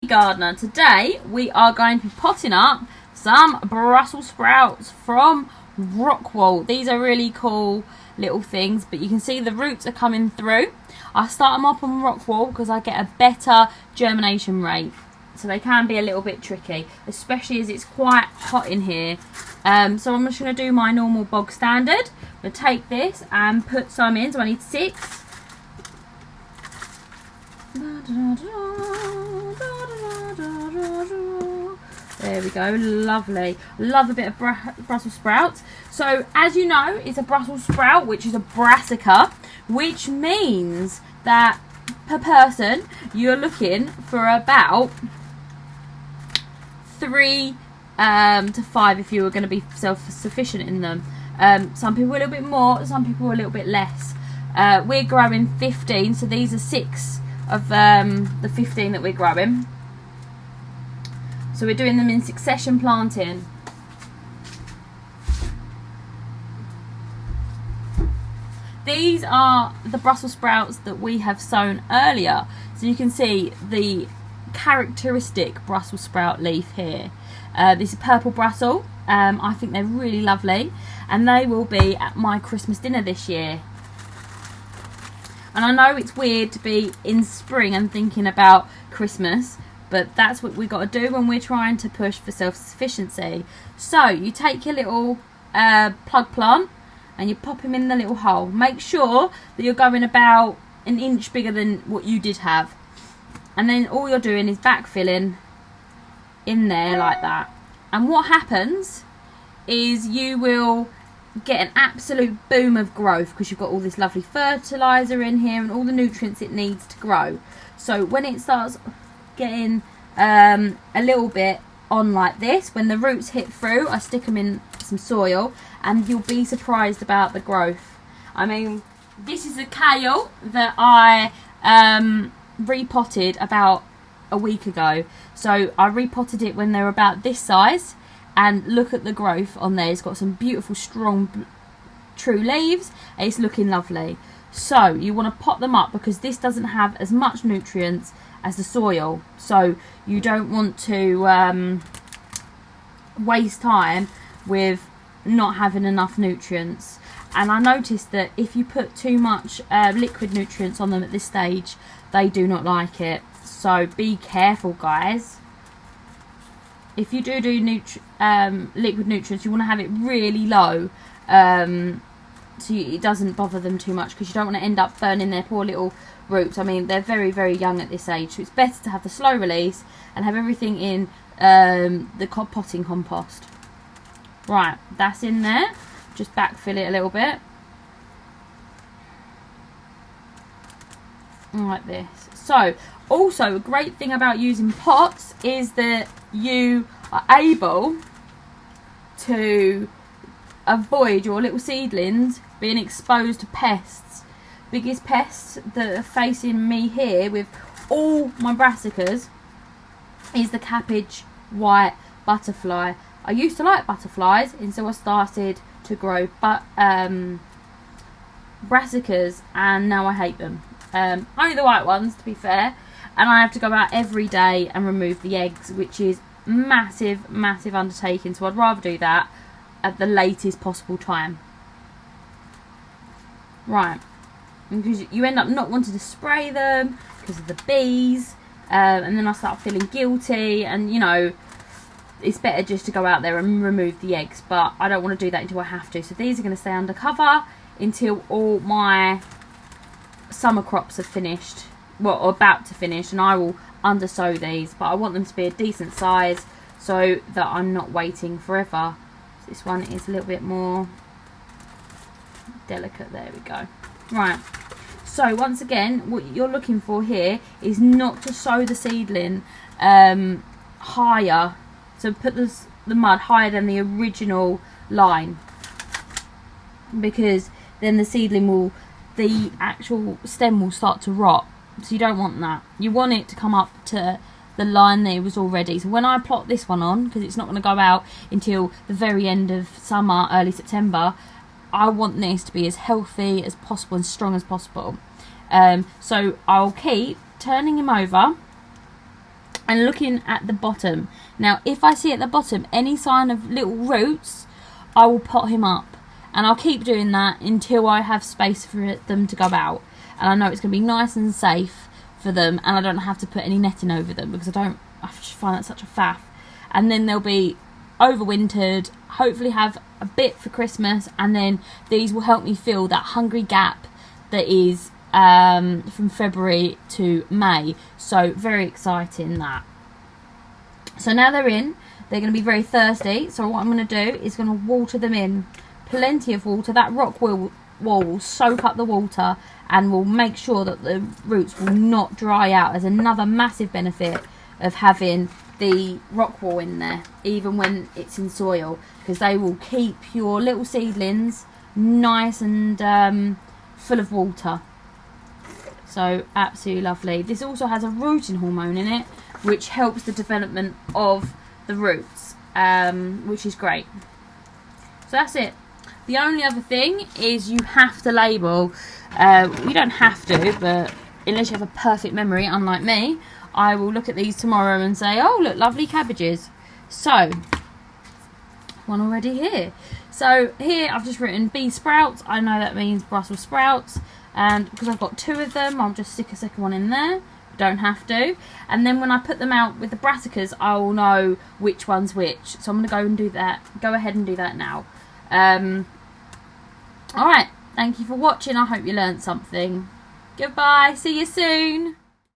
Gardener. Today we are going to be potting up some Brussels sprouts from Rockwool. These are really cool little things, but you can see the roots are coming through. I start them up on Rockwool because I get a better germination rate. So they can be a little bit tricky, especially as it's quite hot in here. So I'm just going to do my normal bog standard. I'm going to take this and put some in, so I need 6. There we go, lovely. Love a bit of Brussels sprouts. So as you know, it's a Brussels sprout, which is a brassica, which means that per person you're looking for about 3 to 5 if you were going to be self-sufficient in them. Some people a little bit more, some people a little bit less. We're growing 15, so these are 6 of the 15 that we're growing. So we're doing them in succession planting. These are the Brussels sprouts that we have sown earlier. So you can see the characteristic Brussels sprout leaf here. This is purple Brussels. I think they're really lovely, and they will be at my Christmas dinner this year. And I know it's weird to be in spring and thinking about Christmas, but that's what we got to do when we're trying to push for self-sufficiency. So you take your little plug plant and you pop him in the little hole. Make sure that you're going about 1 inch bigger than what you did have. And then all you're doing is backfilling in there like that. And what happens is you will get an absolute boom of growth because you've got all this lovely fertiliser in here and all the nutrients it needs to grow. So when it starts getting a little bit on like this, when the roots hit through, I stick them in some soil and you'll be surprised about the growth. I mean, this is a kale that I repotted about a week ago. So I repotted it when they were about this size, and look at the growth on there. It's got some beautiful strong true leaves. It's looking lovely. So you want to pot them up because this doesn't have as much nutrients as the soil, so you don't want to waste time with not having enough nutrients. And I noticed that if you put too much liquid nutrients on them at this stage, they do not like it. So be careful, guys. If you do liquid nutrients, you want to have it really low, so it doesn't bother them too much, because you don't want to end up burning their poor little roots. I mean, they're very, very young at this age, so it's better to have the slow release and have everything in the potting compost. Right, that's in there. Just backfill it a little bit. Like this. So, also a great thing about using pots is that you are able to avoid your little seedlings being exposed to pests. Biggest pests that are facing me here with all my brassicas is the cabbage white butterfly. I used to like butterflies, and so I started to grow brassicas, and now I hate them. Only the white ones, to be fair, and I have to go out every day and remove the eggs, which is massive undertaking, so I'd rather do that at the latest possible time. Right, because you end up not wanting to spray them because of the bees, and then I start feeling guilty, and you know, it's better just to go out there and remove the eggs, but I don't want to do that until I have to. So these are going to stay under cover until all my summer crops are finished, well, or about to finish, and I will undersow these, but I want them to be a decent size so that I'm not waiting forever. So this one is a little bit more delicate. There we go. Right, so once again, what you're looking for here is not to sow the seedling higher, so put the mud higher than the original line, because then the seedling will, the actual stem will start to rot. So you don't want that. You want it to come up to the line that it was already. So when I plot this one on, because it's not going to go out until the very end of summer, early September, I want this to be as healthy as possible and strong as possible. So I'll keep turning him over and looking at the bottom. Now, if I see at the bottom any sign of little roots, I will pot him up. And I'll keep doing that until I have space for them to go out. And I know it's going to be nice and safe for them, and I don't have to put any netting over them, because I just find that such a faff. And then they'll be overwintered, hopefully have a bit for Christmas, and then these will help me fill that hungry gap that is from February to May. So very exciting that. So now they're in, they're going to be very thirsty, so what I'm going to do is going to water them in. Plenty of water. That rock wall will soak up the water and will make sure that the roots will not dry out. There's another massive benefit of having the rock wall in there, even when it's in soil, because they will keep your little seedlings nice and full of water. So absolutely lovely. This also has a rooting hormone in it, which helps the development of the roots, which is great. So that's it. The only other thing is you have to label. You don't have to, but unless you have a perfect memory, unlike me, I will look at these tomorrow and say, oh, look, lovely cabbages. So, one already here. So here I've just written bee sprouts. I know that means Brussels sprouts. And because I've got 2 of them, I'll just stick a second one in there. Don't have to. And then when I put them out with the brassicas, I will know which one's which. So I'm going to go and do that. Go ahead and do that now. Alright, thank you for watching. I hope you learned something. Goodbye, see you soon.